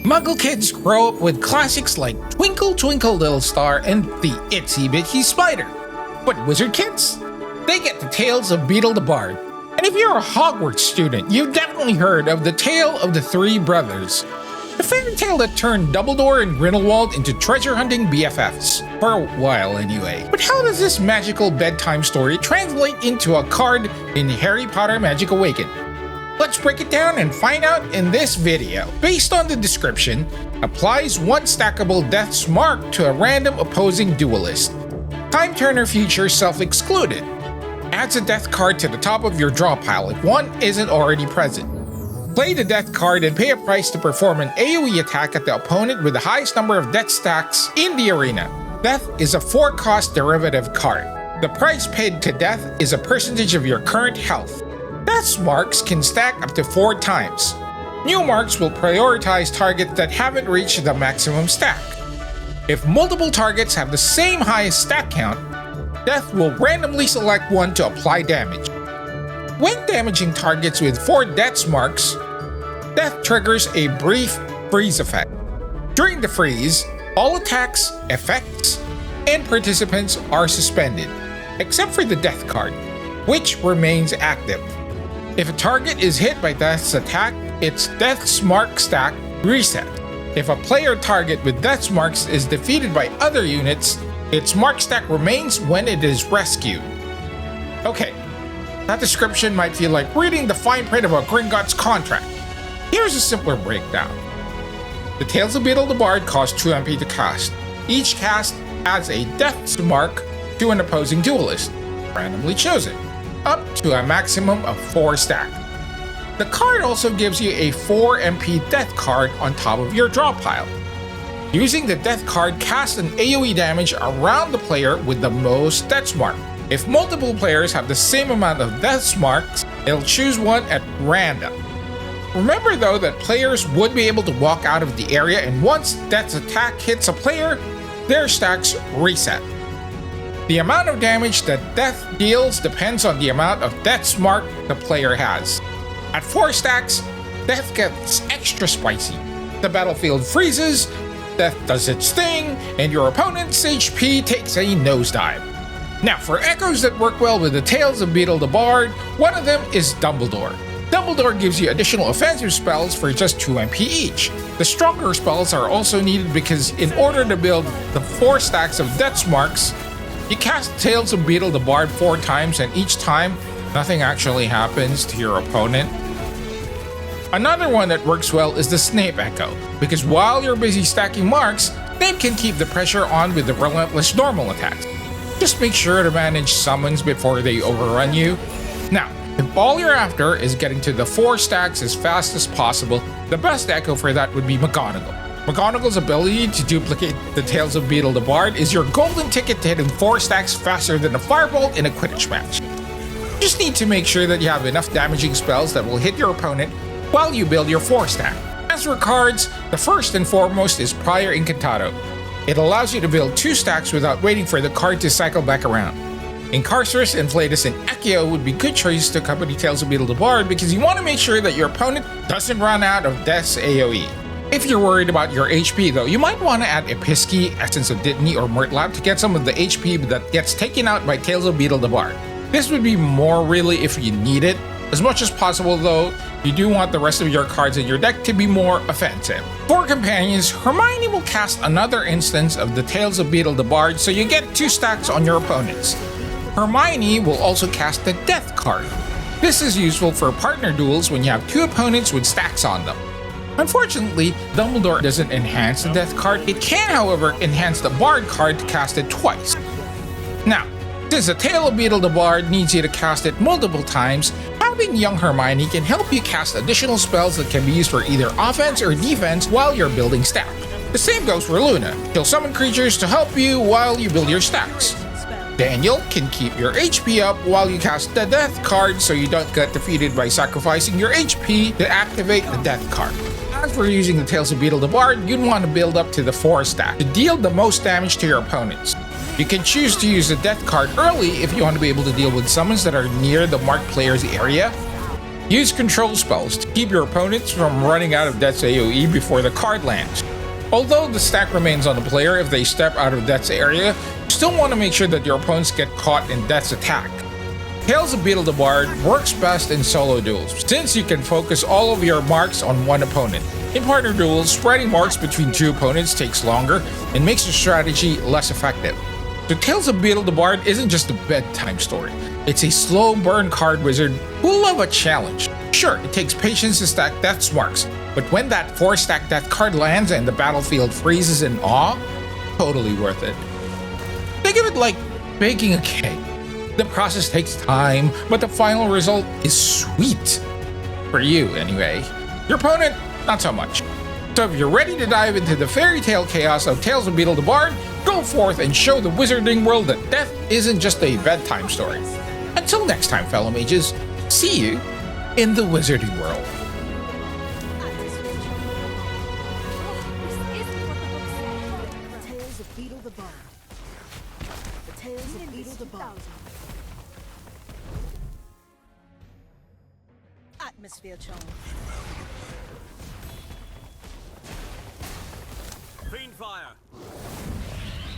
Muggle kids grow up with classics like Twinkle Twinkle Little Star and the Itsy Bitsy Spider. But wizard kids? They get the tales of Beedle the Bard. And if you're a Hogwarts student, you've definitely heard of the Tale of the Three Brothers. A fairy tale that turned Dumbledore and Grindelwald into treasure-hunting BFFs. For a while, anyway. But how does this magical bedtime story translate into a card in Harry Potter Magic Awakened? Let's break it down and find out in this video. Based on the description, applies one stackable Death's Mark to a random opposing duelist. Time Turner feature self-excluded. Adds a death card to the top of your draw pile if one isn't already present. Play the death card and pay a price to perform an AoE attack at the opponent with the highest number of death stacks in the arena. Death is a 4-cost derivative card. The price paid to death is a percentage of your current health. Death's marks can stack up to 4 times. New marks will prioritize targets that haven't reached the maximum stack. If multiple targets have the same highest stack count, Death will randomly select one to apply damage. When damaging targets with 4 Death's marks, Death triggers a brief freeze effect. During the freeze, all attacks, effects, and participants are suspended, except for the Death card, which remains active. If a target is hit by Death's attack, its Death's mark stack resets. If a player target with Death's marks is defeated by other units, its mark stack remains when it is rescued. Okay, that description might feel like reading the fine print of a Gringotts contract. Here's a simpler breakdown. The Tales of Beedle the Bard cost 2 MP to cast. Each cast adds a Death's Mark to an opposing duelist, randomly chosen, up to a maximum of 4 stack. The card also gives you a 4 MP Death card on top of your draw pile. Using the Death card casts an AoE damage around the player with the most Death's Mark. If multiple players have the same amount of Death's Marks, it'll choose one at random. Remember though that players would be able to walk out of the area, and once Death's attack hits a player, their stacks reset. The amount of damage that Death deals depends on the amount of Death's Mark the player has. At 4 stacks, Death gets extra spicy. The battlefield freezes, Death does its thing, and your opponent's HP takes a nosedive. Now, for echoes that work well with the Tales of Beedle the Bard, one of them is Dumbledore. Dumbledore gives you additional offensive spells for just 2 MP each. The stronger spells are also needed because in order to build the 4 stacks of Death's Marks, you cast Tales of Beedle the Bard 4 times, and each time, nothing actually happens to your opponent. Another one that works well is the Snape Echo, because while you're busy stacking marks, Snape can keep the pressure on with the relentless normal attacks. Just make sure to manage summons before they overrun you. Now, if all you're after is getting to the 4 stacks as fast as possible, the best echo for that would be McGonagall. McGonagall's ability to duplicate the Tales of Beedle the Bard is your golden ticket to hitting 4 stacks faster than a firebolt in a Quidditch match. You just need to make sure that you have enough damaging spells that will hit your opponent while you build your 4 stack. As for cards, the first and foremost is Prior Incantado. It allows you to build 2 stacks without waiting for the card to cycle back around. Incarcerus, Inflatus, and Accio would be good choices to accompany Tales of Beedle the Bard because you want to make sure that your opponent doesn't run out of Death's AoE. If you're worried about your HP though, you might want to add Episky, Essence of Dittany, or Murtlap to get some of the HP that gets taken out by Tales of Beedle the Bard. This would be more really if you need it. As much as possible though, you do want the rest of your cards in your deck to be more offensive. For companions, Hermione will cast another instance of the Tales of Beedle the Bard so you get 2 stacks on your opponents. Hermione will also cast the Death card. This is useful for partner duels when you have 2 opponents with stacks on them. Unfortunately, Dumbledore doesn't enhance the Death card. It can, however, enhance the Bard card to cast it twice. Now, since the Tale of Beedle the Bard needs you to cast it multiple times, having young Hermione can help you cast additional spells that can be used for either offense or defense while you're building stack. The same goes for Luna. She'll summon creatures to help you while you build your stacks. Daniel can keep your HP up while you cast the Death card so you don't get defeated by sacrificing your HP to activate the Death card. As for using the Tales of Beedle the Bard, you'd want to build up to the 4 stack to deal the most damage to your opponents. You can choose to use the Death card early if you want to be able to deal with summons that are near the marked player's area. Use control spells to keep your opponents from running out of Death's AoE before the card lands. Although the stack remains on the player if they step out of Death's area, you still want to make sure that your opponents get caught in Death's attack. Tales of Beedle the Bard works best in solo duels, since you can focus all of your marks on one opponent. In partner duels, spreading marks between two opponents takes longer and makes your strategy less effective. So Tales of Beedle the Bard isn't just a bedtime story. It's a slow burn card wizard who love a challenge. Sure, it takes patience to stack Death's marks, but when that 4-stack Death card lands and the battlefield freezes in awe, totally worth it. Think of it like baking a cake. The process takes time, but the final result is sweet. For you, anyway. Your opponent, not so much. So if you're ready to dive into the fairy tale chaos of Tales of Beedle the Bard, go forth and show the wizarding world that death isn't just a bedtime story. Until next time, fellow mages, see you in the wizarding world. Tales of Beedle the Bard. The Tales of Beedle the Bard. Atmosphere charge.